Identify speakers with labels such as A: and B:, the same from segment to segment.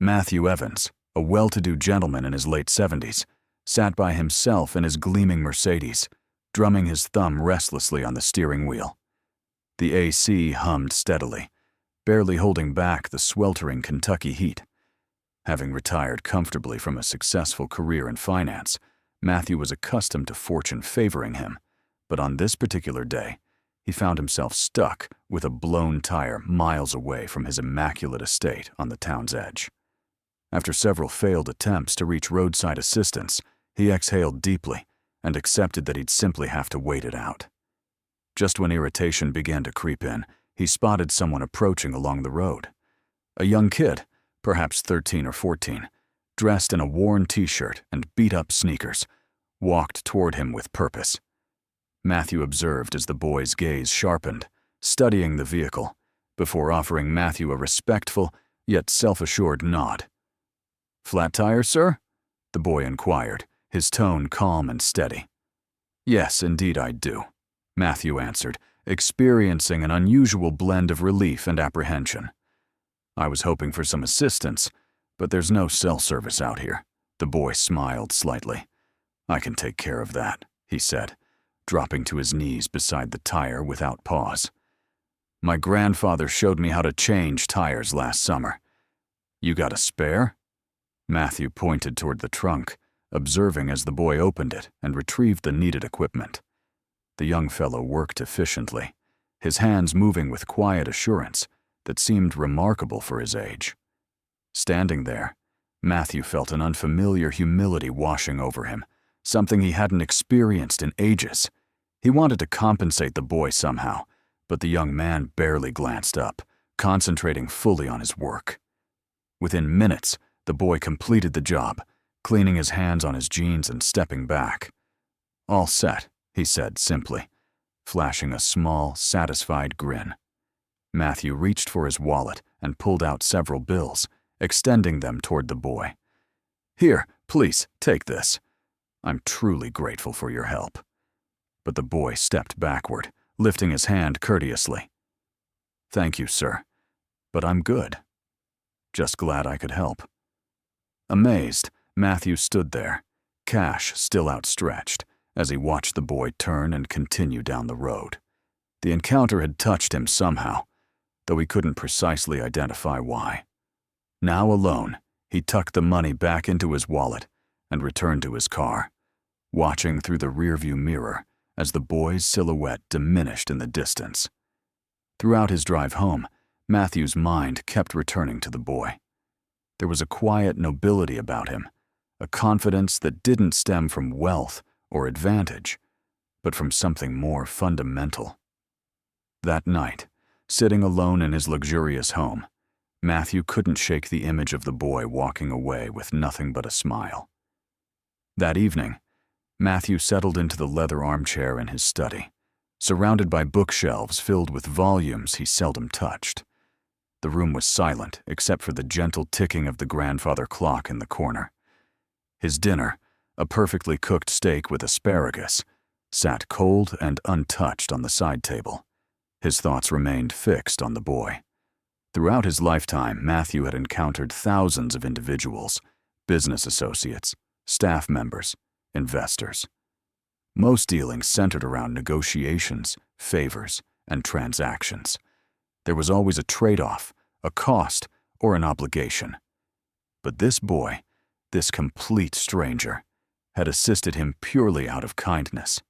A: Matthew Evans, a well-to-do gentleman in his late 70s, sat by himself in his gleaming Mercedes, drumming his thumb restlessly on the steering wheel. The AC hummed steadily, barely holding back the sweltering Kentucky heat. Having retired comfortably from a successful career in finance, Matthew was accustomed to fortune favoring him, but on this particular day, he found himself stuck with a blown tire miles away from his immaculate estate on the town's edge. After several failed attempts to reach roadside assistance, he exhaled deeply and accepted that he'd simply have to wait it out. Just when irritation began to creep in, he spotted someone approaching along the road. A young kid, perhaps 13 or 14, dressed in a worn t-shirt and beat-up sneakers, walked toward him with purpose. Matthew observed as the boy's gaze sharpened, studying the vehicle, before offering Matthew a respectful yet self-assured nod. "Flat tires, sir?" the boy inquired, his tone calm and steady. "Yes, indeed I do," Matthew answered, experiencing an unusual blend of relief and apprehension. "I was hoping for some assistance, but there's no cell service out here." The boy smiled slightly. "I can take care of that," he said, dropping to his knees beside the tire without pause. "My grandfather showed me how to change tires last summer. You got a spare?" Matthew pointed toward the trunk, observing as the boy opened it and retrieved the needed equipment. The young fellow worked efficiently, his hands moving with quiet assurance that seemed remarkable for his age. Standing there, Matthew felt an unfamiliar humility washing over him, something he hadn't experienced in ages. He wanted to compensate the boy somehow, but the young man barely glanced up, concentrating fully on his work. Within minutes, the boy completed the job, cleaning his hands on his jeans and stepping back. "All set," he said simply, flashing a small, satisfied grin. Matthew reached for his wallet and pulled out several bills, extending them toward the boy. "Here, please, take this. I'm truly grateful for your help." But the boy stepped backward, lifting his hand courteously. "Thank you, sir, but I'm good. Just glad I could help." Amazed, Matthew stood there, cash still outstretched, as he watched the boy turn and continue down the road. The encounter had touched him somehow, though he couldn't precisely identify why. Now alone, he tucked the money back into his wallet and returned to his car, watching through the rearview mirror as the boy's silhouette diminished in the distance. Throughout his drive home, Matthew's mind kept returning to the boy. There was a quiet nobility about him, a confidence that didn't stem from wealth or advantage, but from something more fundamental. That night, sitting alone in his luxurious home, Matthew couldn't shake the image of the boy walking away with nothing but a smile. That evening, Matthew settled into the leather armchair in his study, surrounded by bookshelves filled with volumes he seldom touched. The room was silent except for the gentle ticking of the grandfather clock in the corner. His dinner, a perfectly cooked steak with asparagus, sat cold and untouched on the side table. His thoughts remained fixed on the boy. Throughout his lifetime, Matthew had encountered thousands of individuals, business associates, staff members, investors. Most dealings centered around negotiations, favors, and transactions. There was always a trade-off, a cost, or an obligation. But this boy, this complete stranger, had assisted him purely out of kindness.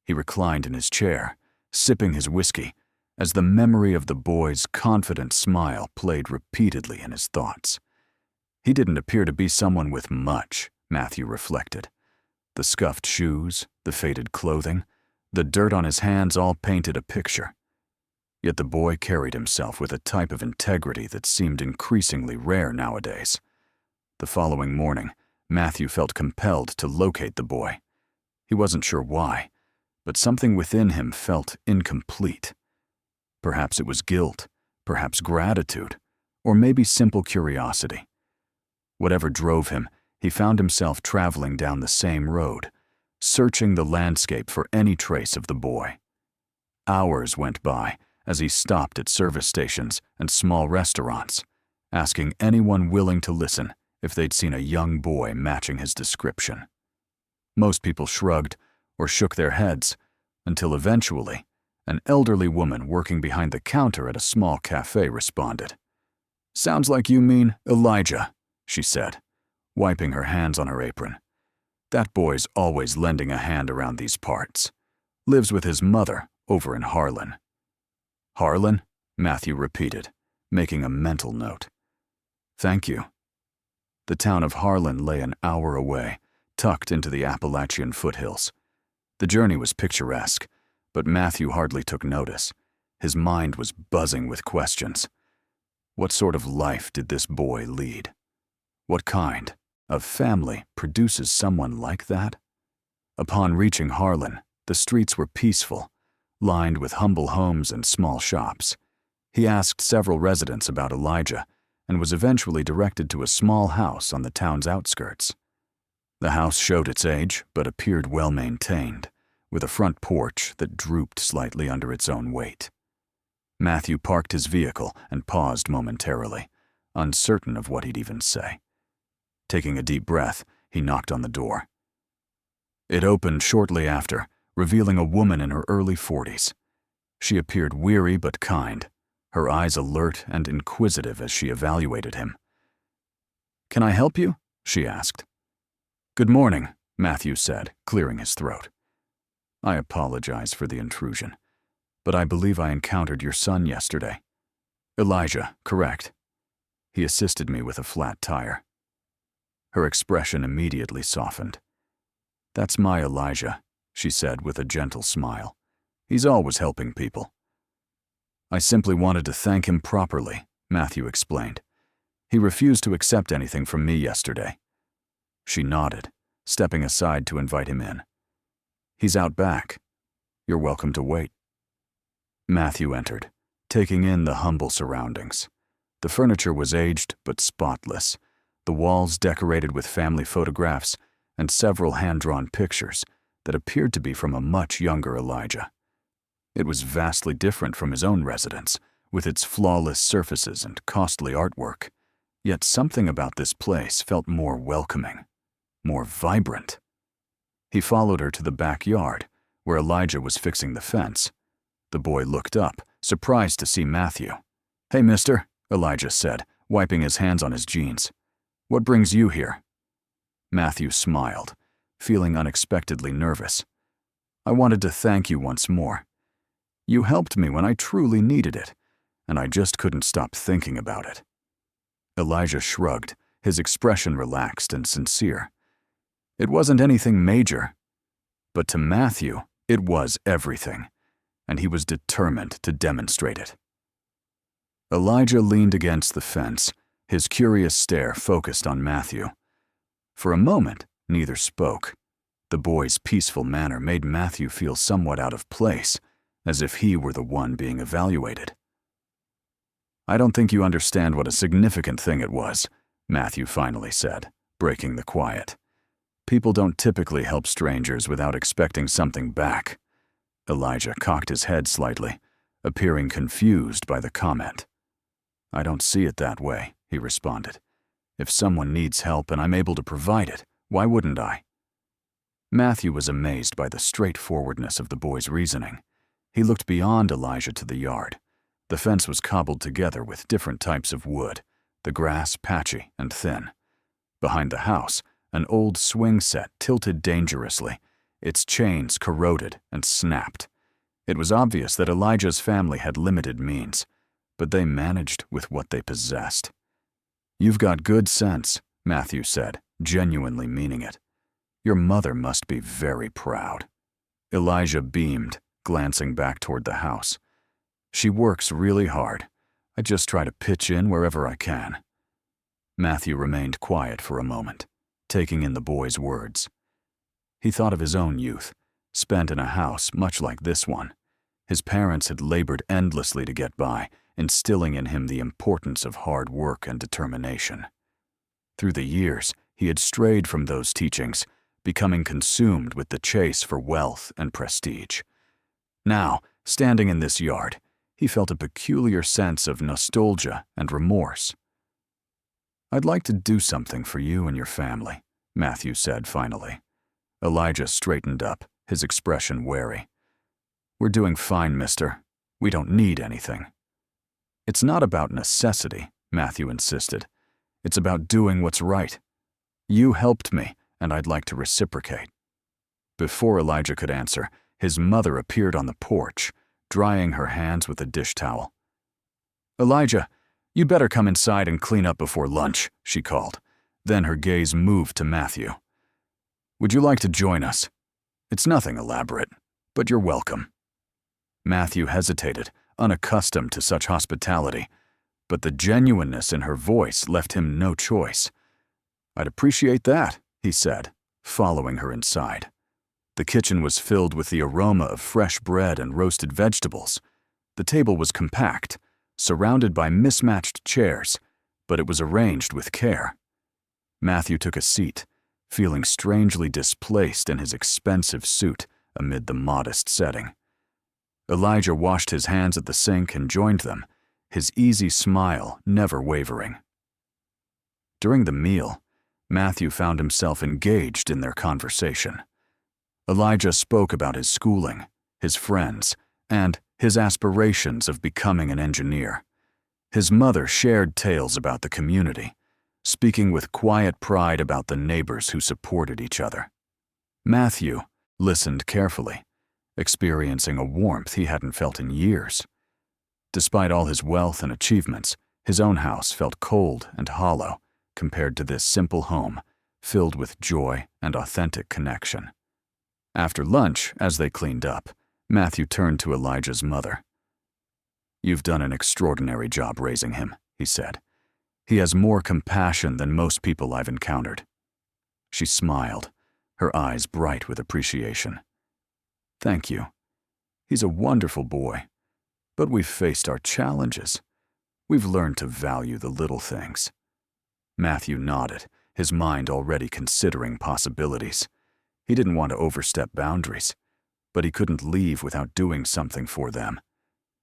A: He reclined in his chair, sipping his whiskey, as the memory of the boy's confident smile played repeatedly in his thoughts. He didn't appear to be someone with much, Matthew reflected. The scuffed shoes, the faded clothing, the dirt on his hands all painted a picture. Yet the boy carried himself with a type of integrity that seemed increasingly rare nowadays. The following morning, Matthew felt compelled to locate the boy. He wasn't sure why, but something within him felt incomplete. Perhaps it was guilt, perhaps gratitude, or maybe simple curiosity. Whatever drove him, he found himself traveling down the same road, searching the landscape for any trace of the boy. Hours went by as he stopped at service stations and small restaurants, asking anyone willing to listen if they'd seen a young boy matching his description. Most people shrugged or shook their heads until eventually, an elderly woman working behind the counter at a small cafe responded. "Sounds like you mean Elijah," she said, wiping her hands on her apron. "That boy's always lending a hand around these parts. Lives with his mother over in Harlan." "Harlan?" Matthew repeated, making a mental note. "Thank you." The town of Harlan lay an hour away, tucked into the Appalachian foothills. The journey was picturesque, but Matthew hardly took notice. His mind was buzzing with questions. What sort of life did this boy lead? What kind of family produces someone like that? Upon reaching Harlan, the streets were peaceful, lined with humble homes and small shops. He asked several residents about Elijah and was eventually directed to a small house on the town's outskirts. The house showed its age but appeared well-maintained, with a front porch that drooped slightly under its own weight. Matthew parked his vehicle and paused momentarily, uncertain of what he'd even say. Taking a deep breath, he knocked on the door. It opened shortly after, revealing a woman in her early 40s. She appeared weary but kind, her eyes alert and inquisitive as she evaluated him. "Can I help you?" she asked. "Good morning," Matthew said, clearing his throat. "I apologize for the intrusion, but I believe I encountered your son yesterday." "Elijah, correct." He assisted me with a flat tire. Her expression immediately softened. "That's my Elijah," she said with a gentle smile. "He's always helping people." "I simply wanted to thank him properly," Matthew explained. "He refused to accept anything from me yesterday." She nodded, stepping aside to invite him in. "He's out back. You're welcome to wait." Matthew entered, taking in the humble surroundings. The furniture was aged but spotless, the walls decorated with family photographs and several hand-drawn pictures that appeared to be from a much younger Elijah. It was vastly different from his own residence, with its flawless surfaces and costly artwork. Yet something about this place felt more welcoming, more vibrant. He followed her to the backyard, where Elijah was fixing the fence. The boy looked up, surprised to see Matthew. "Hey, mister," Elijah said, wiping his hands on his jeans. "What brings you here?" Matthew smiled, feeling unexpectedly nervous. "I wanted to thank you once more. You helped me when I truly needed it, and I just couldn't stop thinking about it." Elijah shrugged, his expression relaxed and sincere. It wasn't anything major, but to Matthew, it was everything, and he was determined to demonstrate it. Elijah leaned against the fence, his curious stare focused on Matthew. For a moment, neither spoke. The boy's peaceful manner made Matthew feel somewhat out of place, as if he were the one being evaluated. "I don't think you understand what a significant thing it was," Matthew finally said, breaking the quiet. "People don't typically help strangers without expecting something back." Elijah cocked his head slightly, appearing confused by the comment. "I don't see it that way," he responded. "If someone needs help and I'm able to provide it, why wouldn't I?" Matthew was amazed by the straightforwardness of the boy's reasoning. He looked beyond Elijah to the yard. The fence was cobbled together with different types of wood, the grass patchy and thin. Behind the house, an old swing set tilted dangerously, its chains corroded and snapped. It was obvious that Elijah's family had limited means, but they managed with what they possessed. "You've got good sense," Matthew said, genuinely meaning it. "Your mother must be very proud." Elijah beamed, glancing back toward the house. "She works really hard. I just try to pitch in wherever I can." Matthew remained quiet for a moment, taking in the boy's words. He thought of his own youth, spent in a house much like this one. His parents had labored endlessly to get by, instilling in him the importance of hard work and determination. Through the years, he had strayed from those teachings, becoming consumed with the chase for wealth and prestige. Now, standing in this yard, he felt a peculiar sense of nostalgia and remorse. "I'd like to do something for you and your family," Matthew said finally. Elijah straightened up, his expression wary. "We're doing fine, mister. We don't need anything." "It's not about necessity," Matthew insisted. "It's about doing what's right. You helped me, and I'd like to reciprocate." Before Elijah could answer, his mother appeared on the porch, drying her hands with a dish towel. "Elijah, you'd better come inside and clean up before lunch," she called. Then her gaze moved to Matthew. "Would you like to join us? It's nothing elaborate, but you're welcome." Matthew hesitated, unaccustomed to such hospitality, but the genuineness in her voice left him no choice. "I'd appreciate that," he said, following her inside. The kitchen was filled with the aroma of fresh bread and roasted vegetables. The table was compact, surrounded by mismatched chairs, but it was arranged with care. Matthew took a seat, feeling strangely displaced in his expensive suit amid the modest setting. Elijah washed his hands at the sink and joined them, his easy smile never wavering. During the meal, Matthew found himself engaged in their conversation. Elijah spoke about his schooling, his friends, and his aspirations of becoming an engineer. His mother shared tales about the community, speaking with quiet pride about the neighbors who supported each other. Matthew listened carefully, experiencing a warmth he hadn't felt in years. Despite all his wealth and achievements, his own house felt cold and hollow compared to this simple home filled with joy and authentic connection. After lunch, as they cleaned up, Matthew turned to Elijah's mother. "You've done an extraordinary job raising him," he said. "He has more compassion than most people I've encountered." She smiled, her eyes bright with appreciation. "Thank you. He's a wonderful boy, but we've faced our challenges. We've learned to value the little things." Matthew nodded, his mind already considering possibilities. He didn't want to overstep boundaries, but he couldn't leave without doing something for them.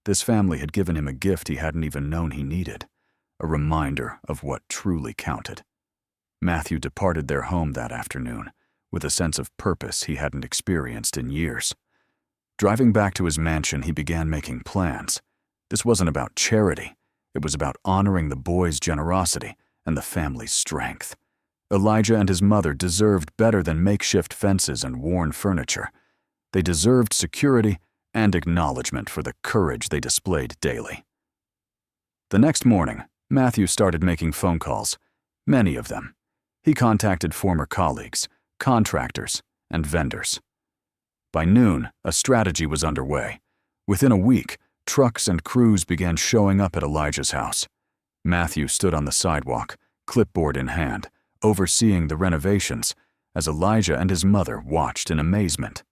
A: This family had given him a gift he hadn't even known he needed, a reminder of what truly counted. Matthew departed their home that afternoon with a sense of purpose he hadn't experienced in years. Driving back to his mansion, he began making plans. This wasn't about charity. It was about honoring the boy's generosity and the family's strength. Elijah and his mother deserved better than makeshift fences and worn furniture. They deserved security and acknowledgement for the courage they displayed daily. The next morning, Matthew started making phone calls, many of them. He contacted former colleagues, contractors, and vendors. By noon, a strategy was underway. Within a week, trucks and crews began showing up at Elijah's house. Matthew stood on the sidewalk, clipboard in hand, overseeing the renovations, as Elijah and his mother watched in amazement.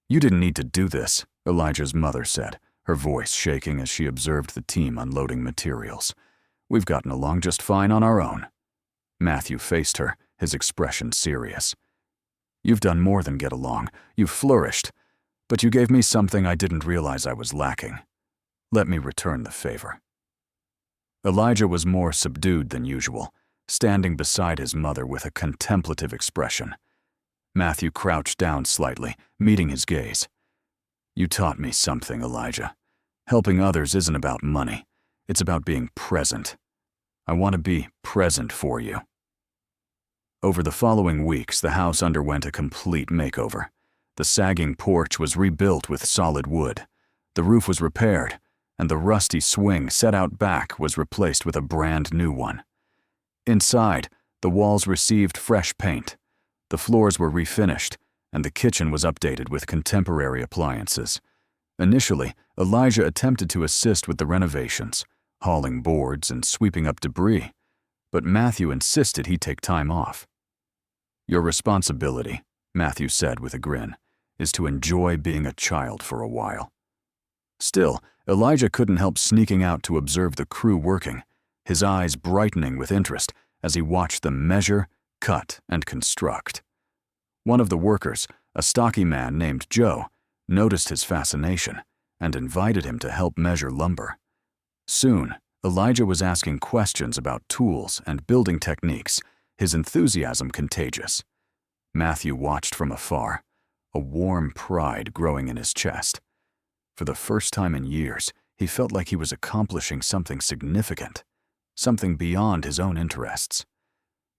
A: "You didn't need to do this," Elijah's mother said, her voice shaking as she observed the team unloading materials. "We've gotten along just fine on our own." Matthew faced her, his expression serious. "You've done more than get along. You've flourished. But you gave me something I didn't realize I was lacking. Let me return the favor." Elijah was more subdued than usual, standing beside his mother with a contemplative expression. Matthew crouched down slightly, meeting his gaze. "You taught me something, Elijah. Helping others isn't about money. It's about being present. I want to be present for you." Over the following weeks, the house underwent a complete makeover. The sagging porch was rebuilt with solid wood. The roof was repaired, and the rusty swing set out back was replaced with a brand new one. Inside, the walls received fresh paint. The floors were refinished, and the kitchen was updated with contemporary appliances. Initially, Elijah attempted to assist with the renovations, hauling boards and sweeping up debris, but Matthew insisted he take time off. "Your responsibility," Matthew said with a grin, "is to enjoy being a child for a while." Still, Elijah couldn't help sneaking out to observe the crew working, his eyes brightening with interest as he watched them measure, cut, and construct. One of the workers, a stocky man named Joe, noticed his fascination and invited him to help measure lumber. Soon, Elijah was asking questions about tools and building techniques, his enthusiasm contagious. Matthew watched from afar, a warm pride growing in his chest. For the first time in years, he felt like he was accomplishing something significant, something beyond his own interests.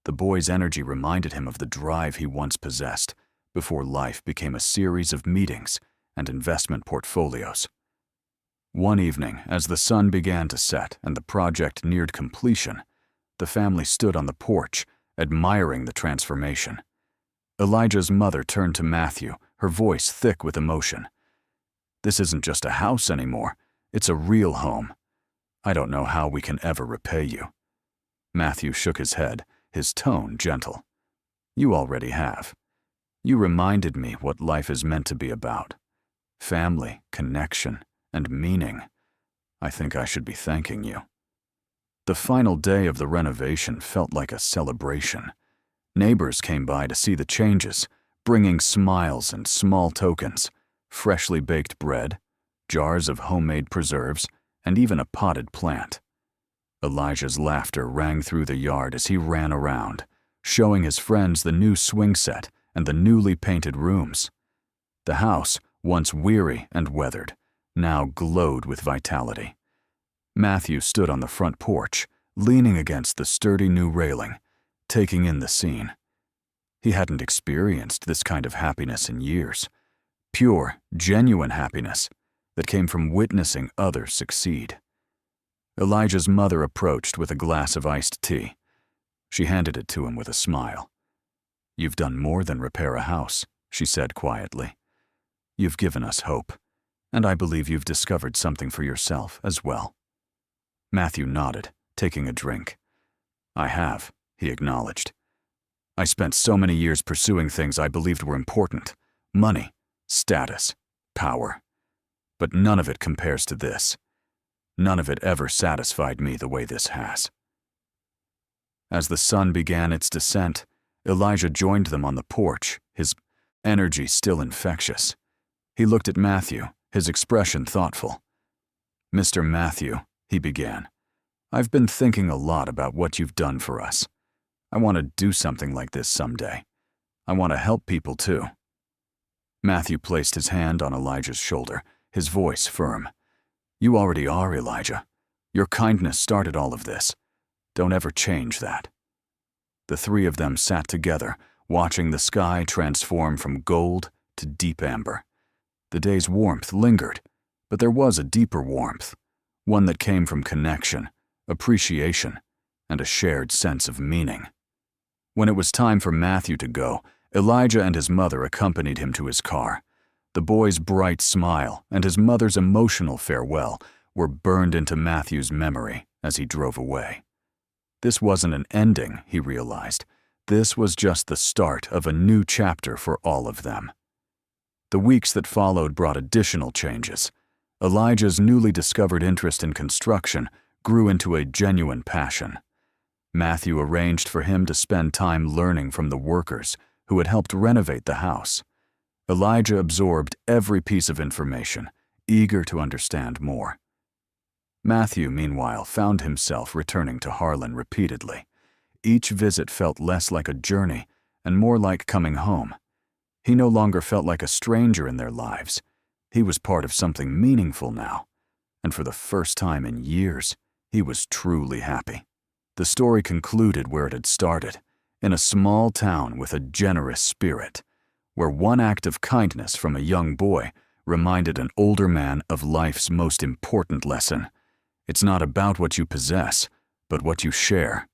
A: The boy's energy reminded him of the drive he once possessed before life became a series of meetings and investment portfolios. One evening, as the sun began to set and the project neared completion, the family stood on the porch, admiring the transformation. Elijah's mother turned to Matthew, her voice thick with emotion. "This isn't just a house anymore. It's a real home. I don't know how we can ever repay you." Matthew shook his head, his tone gentle. "You already have. You reminded me what life is meant to be about. Family, connection, and meaning. I think I should be thanking you." The final day of the renovation felt like a celebration. Neighbors came by to see the changes, bringing smiles and small tokens, freshly baked bread, jars of homemade preserves, and even a potted plant. Elijah's laughter rang through the yard as he ran around, showing his friends the new swing set and the newly painted rooms. The house, once weary and weathered, now glowed with vitality. Matthew stood on the front porch, leaning against the sturdy new railing, taking in the scene. He hadn't experienced this kind of happiness in years. Pure, genuine happiness that came from witnessing others succeed. Elijah's mother approached with a glass of iced tea. She handed it to him with a smile. "You've done more than repair a house," she said quietly. "You've given us hope, and I believe you've discovered something for yourself as well." Matthew nodded, taking a drink. "I have," he acknowledged. "I spent so many years pursuing things I believed were important: money, status, power. But none of it compares to this. None of it ever satisfied me the way this has." As the sun began its descent, Elijah joined them on the porch, his energy still infectious. He looked at Matthew, his expression thoughtful. "Mr. Matthew," he began, "I've been thinking a lot about what you've done for us. I want to do something like this someday. I want to help people too." Matthew placed his hand on Elijah's shoulder, his voice firm. "You already are, Elijah. Your kindness started all of this. Don't ever change that." The three of them sat together, watching the sky transform from gold to deep amber. The day's warmth lingered, but there was a deeper warmth, one that came from connection, appreciation, and a shared sense of meaning. When it was time for Matthew to go, Elijah and his mother accompanied him to his car. The boy's bright smile and his mother's emotional farewell were burned into Matthew's memory as he drove away. This wasn't an ending, he realized. This was just the start of a new chapter for all of them. The weeks that followed brought additional changes. Elijah's newly discovered interest in construction grew into a genuine passion. Matthew arranged for him to spend time learning from the workers who had helped renovate the house. Elijah absorbed every piece of information, eager to understand more. Matthew, meanwhile, found himself returning to Harlan repeatedly. Each visit felt less like a journey and more like coming home. He no longer felt like a stranger in their lives. He was part of something meaningful now, and for the first time in years, he was truly happy. The story concluded where it had started, in a small town with a generous spirit, where one act of kindness from a young boy reminded an older man of life's most important lesson. It's not about what you possess, but what you share.